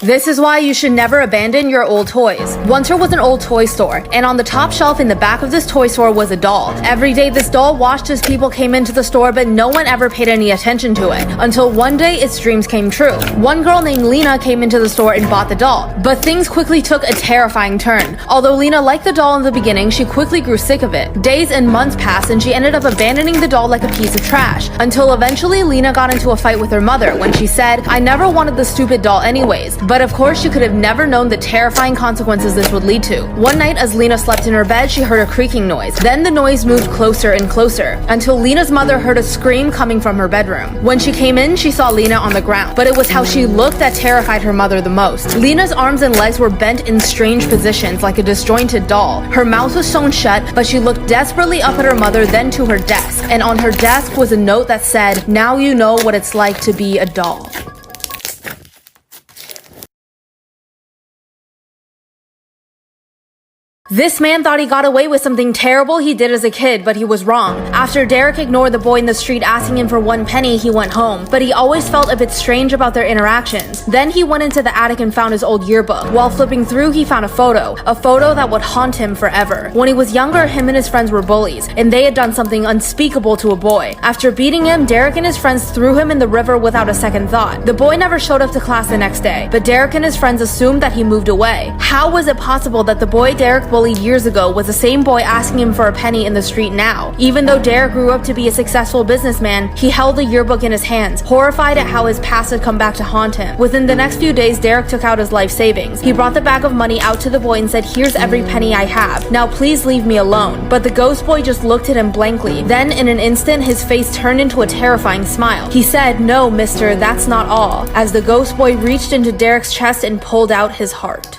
This is why you should never abandon your old toys. Once there was an old toy store, and on the top shelf in the back of this toy store was a doll. Every day this doll watched as people came into the store, but no one ever paid any attention to it, until one day its dreams came true. One girl named Lena came into the store and bought the doll, but things quickly took a terrifying turn. Although Lena liked the doll in the beginning, she quickly grew sick of it. Days and months passed and she ended up abandoning the doll like a piece of trash, until eventually Lena got into a fight with her mother when she said, "I never wanted the stupid doll anyways." But of course, she could have never known the terrifying consequences this would lead to. One night, as Lena slept in her bed, she heard a creaking noise. Then the noise moved closer and closer, until Lena's mother heard a scream coming from her bedroom. When she came in, she saw Lena on the ground, but it was how she looked that terrified her mother the most. Lena's arms and legs were bent in strange positions like a disjointed doll. Her mouth was sewn shut, but she looked desperately up at her mother, then to her desk. And on her desk was a note that said, "Now you know what it's like to be a doll." This man thought he got away with something terrible he did as a kid, but he was wrong. After Derek ignored the boy in the street asking him for 1 penny, he went home, but he always felt a bit strange about their interactions. Then he went into the attic and found his old yearbook. While flipping through, he found a photo that would haunt him forever. When he was younger, him and his friends were bullies, and they had done something unspeakable to a boy. After beating him, Derek and his friends threw him in the river without a second thought. The boy never showed up to class the next day, but Derek and his friends assumed that he moved away. How was it possible that the boy Derek bullied years ago was the same boy asking him for a penny in the street now? Even though Derek grew up to be a successful businessman, he held the yearbook in his hands, horrified at how his past had come back to haunt him. Within the next few days, Derek took out his life savings. He brought the bag of money out to the boy and said, "Here's every penny I have. Now please leave me alone." But the ghost boy just looked at him blankly. Then in an instant, his face turned into a terrifying smile. He said, "No, mister, that's not all," as the ghost boy reached into Derek's chest and pulled out his heart.